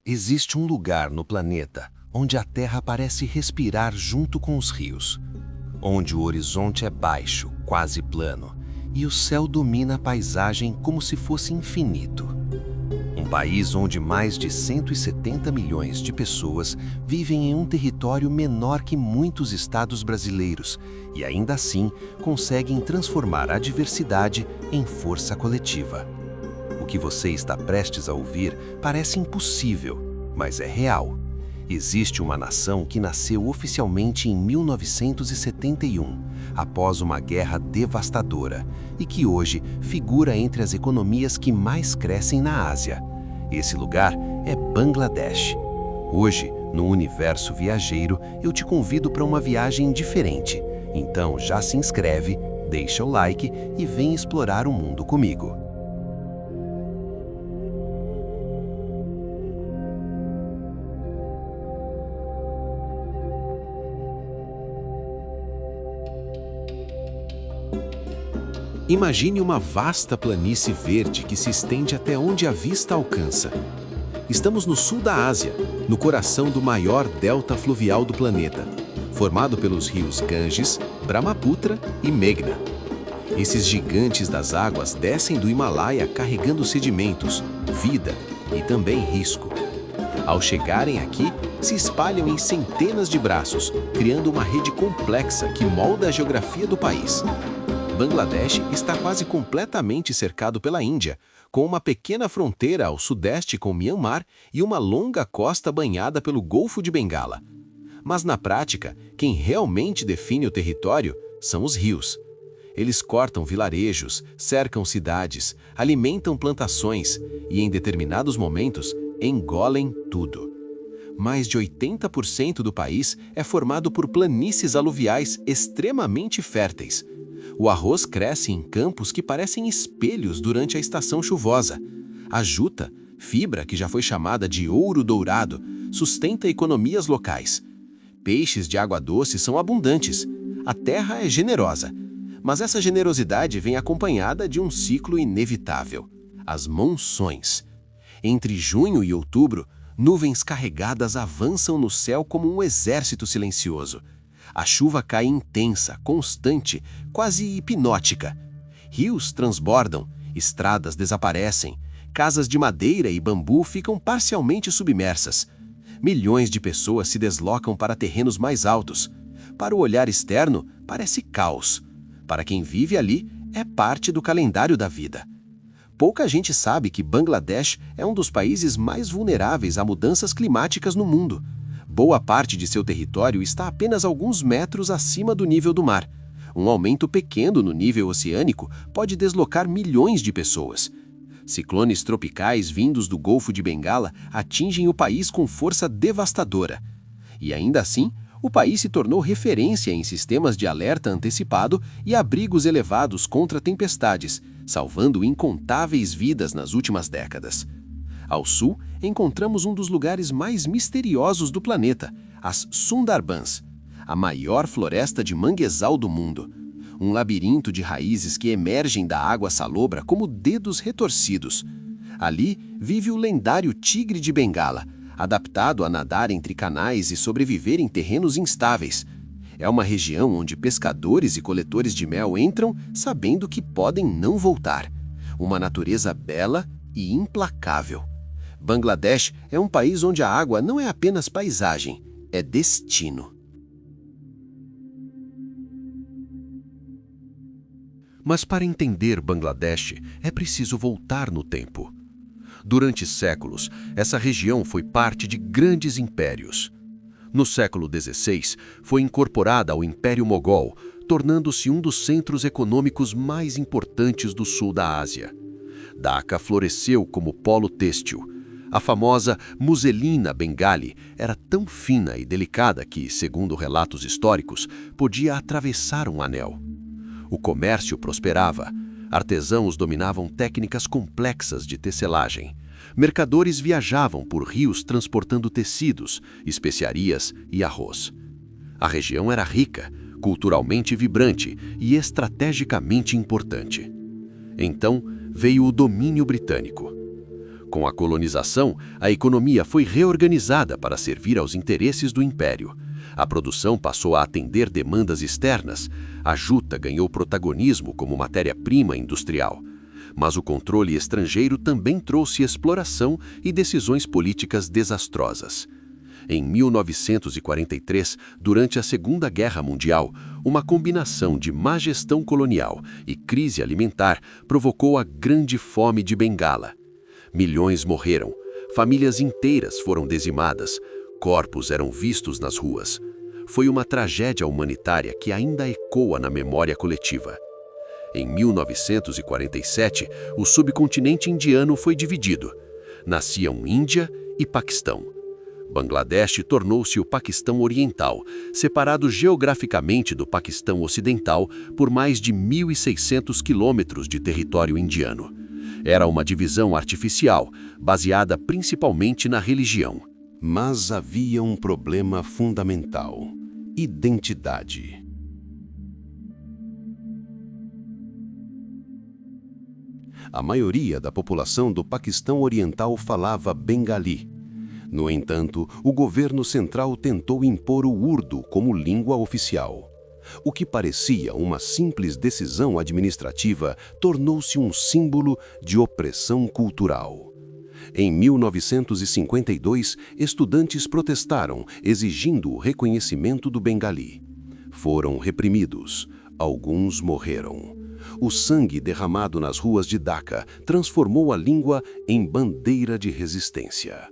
Existe um lugar no planeta onde a Terra parece respirar junto com os rios, onde o horizonte é baixo, quase plano, e o céu domina a paisagem como se fosse infinito. Um país onde mais de 170 milhões de pessoas vivem em um território menor que muitos estados brasileiros e ainda assim conseguem transformar a diversidade em força coletiva. O que você está prestes a ouvir parece impossível, mas é real. Existe uma nação que nasceu oficialmente em 1971, após uma guerra devastadora, e que hoje figura entre as economias que mais crescem na Ásia. Esse lugar é Bangladesh. Hoje, no Universo Viajeiro, eu te convido para uma viagem diferente. Então já se inscreve, deixa o like e vem explorar o mundo comigo. Imagine uma vasta planície verde que se estende até onde a vista alcança. Estamos no sul da Ásia, no coração do maior delta fluvial do planeta, formado pelos rios Ganges, Brahmaputra e Meghna. Esses gigantes das águas descem do Himalaia carregando sedimentos, vida e também risco. Ao chegarem aqui, se espalham em centenas de braços, criando uma rede complexa que molda a geografia do país. Bangladesh está quase completamente cercado pela Índia, com uma pequena fronteira ao sudeste com Myanmar e uma longa costa banhada pelo Golfo de Bengala. Mas na prática, quem realmente define o território são os rios. Eles cortam vilarejos, cercam cidades, alimentam plantações e, em determinados momentos, engolem tudo. Mais de 80% do país é formado por planícies aluviais extremamente férteis. O arroz cresce em campos que parecem espelhos durante a estação chuvosa. A juta, fibra que já foi chamada de ouro dourado, sustenta economias locais. Peixes de água doce são abundantes. A terra é generosa. Mas essa generosidade vem acompanhada de um ciclo inevitável: as monções. Entre junho e outubro, nuvens carregadas avançam no céu como um exército silencioso. A chuva cai intensa, constante, quase hipnótica. Rios transbordam, estradas desaparecem, casas de madeira e bambu ficam parcialmente submersas. Milhões de pessoas se deslocam para terrenos mais altos. Para o olhar externo, parece caos. Para quem vive ali, é parte do calendário da vida. Pouca gente sabe que Bangladesh é um dos países mais vulneráveis a mudanças climáticas no mundo. Boa parte de seu território está apenas alguns metros acima do nível do mar. Um aumento pequeno no nível oceânico pode deslocar milhões de pessoas. Ciclones tropicais vindos do Golfo de Bengala atingem o país com força devastadora. E ainda assim, o país se tornou referência em sistemas de alerta antecipado e abrigos elevados contra tempestades, salvando incontáveis vidas nas últimas décadas. Ao sul, encontramos um dos lugares mais misteriosos do planeta, as Sundarbans, a maior floresta de manguezal do mundo. Um labirinto de raízes que emergem da água salobra como dedos retorcidos. Ali vive o lendário tigre de Bengala, adaptado a nadar entre canais e sobreviver em terrenos instáveis. É uma região onde pescadores e coletores de mel entram sabendo que podem não voltar. Uma natureza bela e implacável. Bangladesh é um país onde a água não é apenas paisagem, é destino. Mas para entender Bangladesh, é preciso voltar no tempo. Durante séculos, essa região foi parte de grandes impérios. No século XVI, foi incorporada ao Império Mogol, tornando-se um dos centros econômicos mais importantes do sul da Ásia. Dhaka floresceu como polo têxtil. A famosa muselina bengali era tão fina e delicada que, segundo relatos históricos, podia atravessar um anel. O comércio prosperava. Artesãos dominavam técnicas complexas de tecelagem. Mercadores viajavam por rios transportando tecidos, especiarias e arroz. A região era rica, culturalmente vibrante e estrategicamente importante. Então veio o domínio britânico. Com a colonização, a economia foi reorganizada para servir aos interesses do império. A produção passou a atender demandas externas. A juta ganhou protagonismo como matéria-prima industrial. Mas o controle estrangeiro também trouxe exploração e decisões políticas desastrosas. Em 1943, durante a Segunda Guerra Mundial, uma combinação de má gestão colonial e crise alimentar provocou a Grande Fome de Bengala. Milhões morreram, famílias inteiras foram dizimadas, corpos eram vistos nas ruas. Foi uma tragédia humanitária que ainda ecoa na memória coletiva. Em 1947, o subcontinente indiano foi dividido. Nasciam Índia e Paquistão. Bangladesh tornou-se o Paquistão Oriental, separado geograficamente do Paquistão Ocidental por mais de 1.600 quilômetros de território indiano. Era uma divisão artificial, baseada principalmente na religião. Mas havia um problema fundamental: identidade. A maioria da população do Paquistão Oriental falava bengali. No entanto, o governo central tentou impor o urdu como língua oficial. O que parecia uma simples decisão administrativa tornou-se um símbolo de opressão cultural. Em 1952, estudantes protestaram, exigindo o reconhecimento do bengali. Foram reprimidos. Alguns morreram. O sangue derramado nas ruas de Dhaka transformou a língua em bandeira de resistência.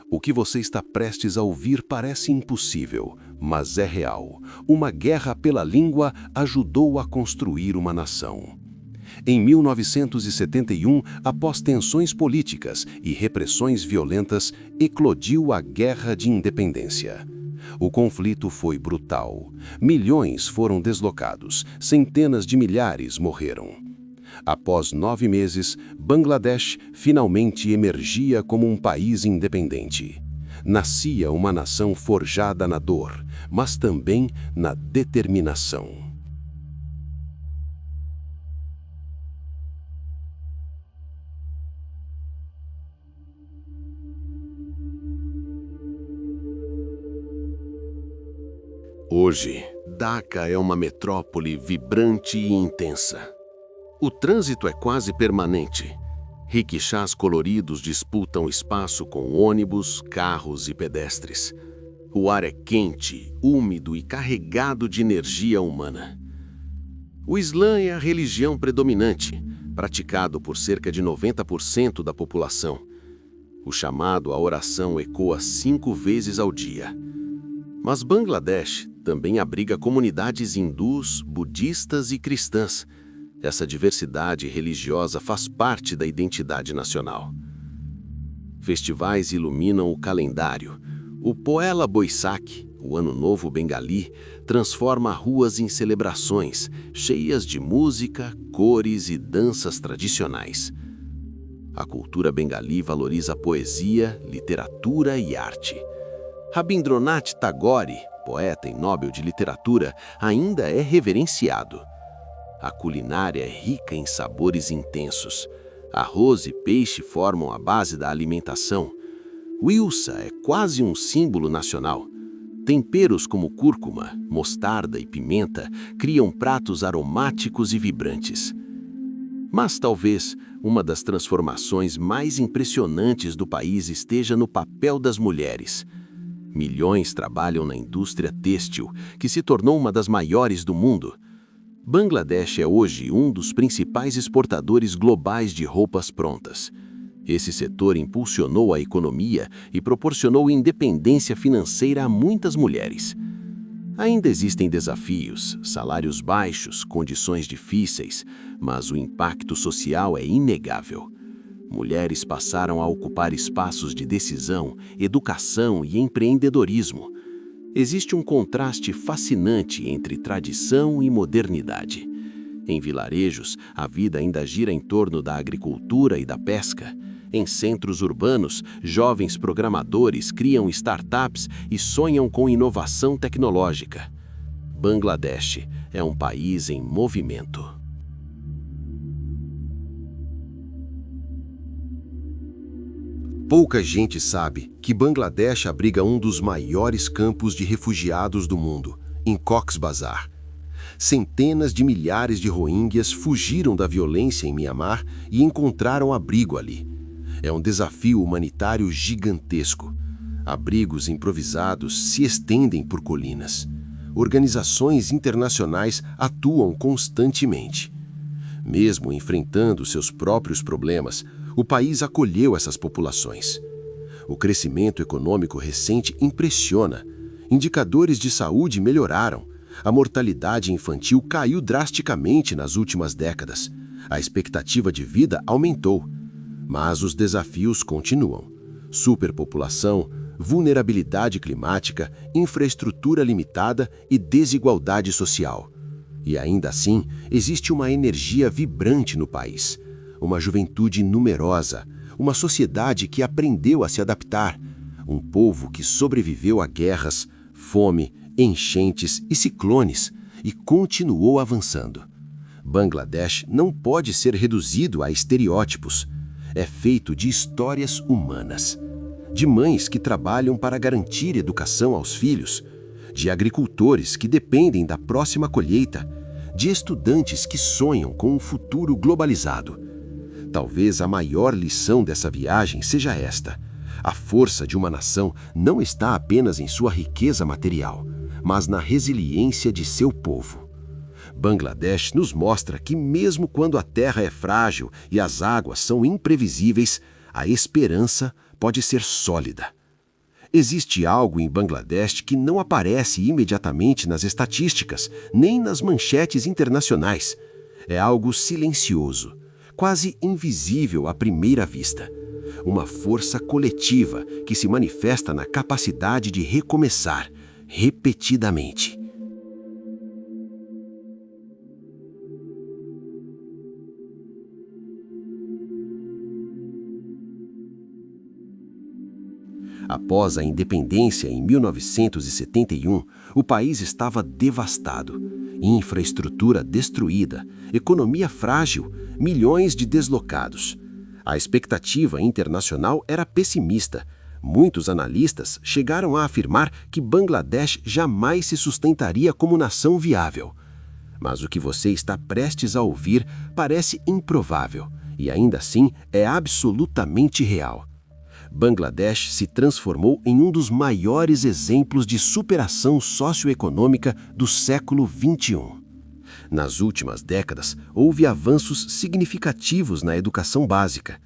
O que você está prestes a ouvir parece impossível, mas é real. Uma guerra pela língua ajudou a construir uma nação. Em 1971, após tensões políticas e repressões violentas, eclodiu a Guerra de Independência. O conflito foi brutal. Milhões foram deslocados, centenas de milhares morreram. Após 9 meses, Bangladesh finalmente emergia como um país independente. Nascia uma nação forjada na dor, mas também na determinação. Hoje, Dhaka é uma metrópole vibrante e intensa. O trânsito é quase permanente. Riquixás coloridos disputam espaço com ônibus, carros e pedestres. O ar é quente, úmido e carregado de energia humana. O Islã é a religião predominante, praticado por cerca de 90% da população. O chamado à oração ecoa 5 vezes ao dia. Mas Bangladesh também abriga comunidades hindus, budistas e cristãs. Essa diversidade religiosa faz parte da identidade nacional. Festivais iluminam o calendário. O Poela Boisak, o Ano Novo Bengali, transforma ruas em celebrações, cheias de música, cores e danças tradicionais. A cultura bengali valoriza poesia, literatura e arte. Rabindranath Tagore, poeta e Nobel de Literatura, ainda é reverenciado. A culinária é rica em sabores intensos. Arroz e peixe formam a base da alimentação. O ilsa é quase um símbolo nacional. Temperos como cúrcuma, mostarda e pimenta criam pratos aromáticos e vibrantes. Mas talvez uma das transformações mais impressionantes do país esteja no papel das mulheres. Milhões trabalham na indústria têxtil, que se tornou uma das maiores do mundo. Bangladesh é hoje um dos principais exportadores globais de roupas prontas. Esse setor impulsionou a economia e proporcionou independência financeira a muitas mulheres. Ainda existem desafios, salários baixos, condições difíceis, mas o impacto social é inegável. Mulheres passaram a ocupar espaços de decisão, educação e empreendedorismo. Existe um contraste fascinante entre tradição e modernidade. Em vilarejos, a vida ainda gira em torno da agricultura e da pesca. Em centros urbanos, jovens programadores criam startups e sonham com inovação tecnológica. Bangladesh é um país em movimento. Pouca gente sabe que Bangladesh abriga um dos maiores campos de refugiados do mundo, em Cox's Bazar. Centenas de milhares de rohingyas fugiram da violência em Mianmar e encontraram abrigo ali. É um desafio humanitário gigantesco. Abrigos improvisados se estendem por colinas. Organizações internacionais atuam constantemente. Mesmo enfrentando seus próprios problemas, o país acolheu essas populações. O crescimento econômico recente impressiona. Indicadores de saúde melhoraram. A mortalidade infantil caiu drasticamente nas últimas décadas. A expectativa de vida aumentou. Mas os desafios continuam. Superpopulação, vulnerabilidade climática, infraestrutura limitada e desigualdade social. E ainda assim, existe uma energia vibrante no país. Uma juventude numerosa, uma sociedade que aprendeu a se adaptar, um povo que sobreviveu a guerras, fome, enchentes e ciclones e continuou avançando. Bangladesh não pode ser reduzido a estereótipos. É feito de histórias humanas, de mães que trabalham para garantir educação aos filhos, de agricultores que dependem da próxima colheita, de estudantes que sonham com um futuro globalizado. Talvez a maior lição dessa viagem seja esta: a força de uma nação não está apenas em sua riqueza material, mas na resiliência de seu povo. Bangladesh nos mostra que mesmo quando a terra é frágil e as águas são imprevisíveis, a esperança pode ser sólida. Existe algo em Bangladesh que não aparece imediatamente nas estatísticas, nem nas manchetes internacionais. É algo silencioso, quase invisível à primeira vista. Uma força coletiva que se manifesta na capacidade de recomeçar, repetidamente. Após a independência em 1971, o país estava devastado. Infraestrutura destruída, economia frágil, milhões de deslocados. A expectativa internacional era pessimista. Muitos analistas chegaram a afirmar que Bangladesh jamais se sustentaria como nação viável. Mas o que você está prestes a ouvir parece improvável, e ainda assim é absolutamente real. Bangladesh se transformou em um dos maiores exemplos de superação socioeconômica do século XXI. Nas últimas décadas, houve avanços significativos na educação básica.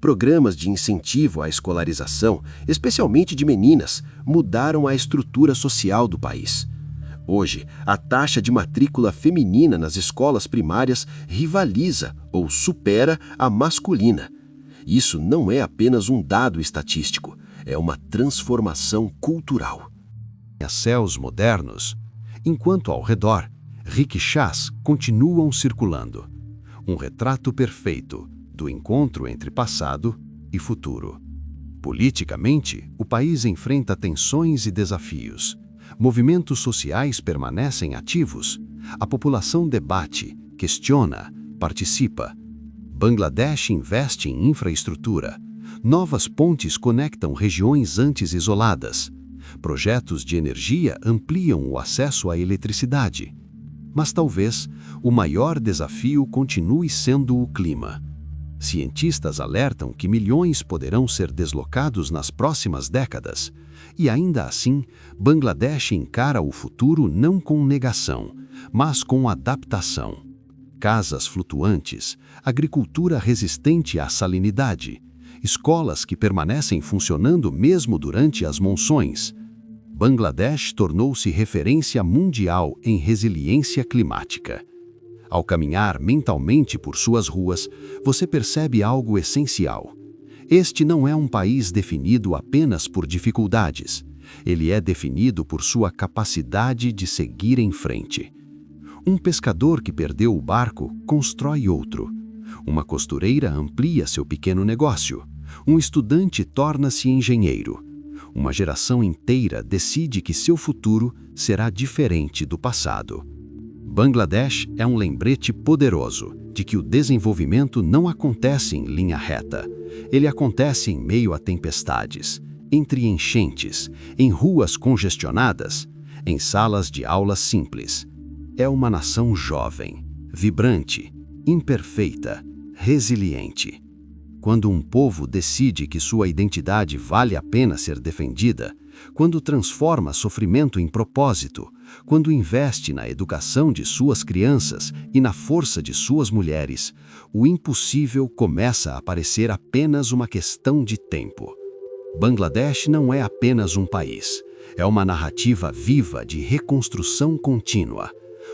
Programas de incentivo à escolarização, especialmente de meninas, mudaram a estrutura social do país. Hoje, a taxa de matrícula feminina nas escolas primárias rivaliza ou supera a masculina. Isso não é apenas um dado estatístico, é uma transformação cultural. Céus modernos, enquanto ao redor, rickshaws continuam circulando. Um retrato perfeito do encontro entre passado e futuro. Politicamente, o país enfrenta tensões e desafios. Movimentos sociais permanecem ativos. A população debate, questiona, participa. Bangladesh investe em infraestrutura. Novas pontes conectam regiões antes isoladas. Projetos de energia ampliam o acesso à eletricidade. Mas talvez o maior desafio continue sendo o clima. Cientistas alertam que milhões poderão ser deslocados nas próximas décadas. E ainda assim, Bangladesh encara o futuro não com negação, mas com adaptação. Casas flutuantes, agricultura resistente à salinidade, escolas que permanecem funcionando mesmo durante as monções. Bangladesh tornou-se referência mundial em resiliência climática. Ao caminhar mentalmente por suas ruas, você percebe algo essencial. Este não é um país definido apenas por dificuldades. Ele é definido por sua capacidade de seguir em frente. Um pescador que perdeu o barco constrói outro. Uma costureira amplia seu pequeno negócio. Um estudante torna-se engenheiro. Uma geração inteira decide que seu futuro será diferente do passado. Bangladesh é um lembrete poderoso de que o desenvolvimento não acontece em linha reta. Ele acontece em meio a tempestades, entre enchentes, em ruas congestionadas, em salas de aula simples. É uma nação jovem, vibrante, imperfeita, resiliente. Quando um povo decide que sua identidade vale a pena ser defendida, quando transforma sofrimento em propósito, quando investe na educação de suas crianças e na força de suas mulheres, o impossível começa a parecer apenas uma questão de tempo. Bangladesh não é apenas um país, é uma narrativa viva de reconstrução contínua.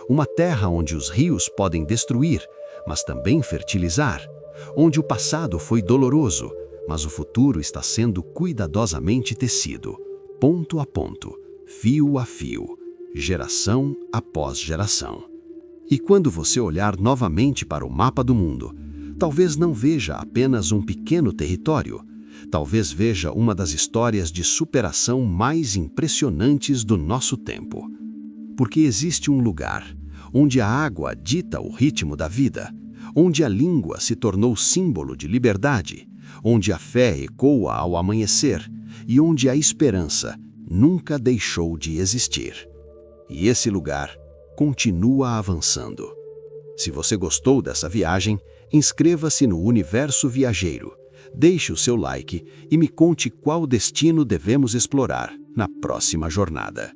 Uma terra onde os rios podem destruir, mas também fertilizar. Onde o passado foi doloroso, mas o futuro está sendo cuidadosamente tecido, ponto a ponto, fio a fio, geração após geração. E quando você olhar novamente para o mapa do mundo, talvez não veja apenas um pequeno território, talvez veja uma das histórias de superação mais impressionantes do nosso tempo. Porque existe um lugar onde a água dita o ritmo da vida, onde a língua se tornou símbolo de liberdade, onde a fé ecoa ao amanhecer e onde a esperança nunca deixou de existir. E esse lugar continua avançando. Se você gostou dessa viagem, inscreva-se no Universo Viajeiro, deixe o seu like e me conte qual destino devemos explorar na próxima jornada.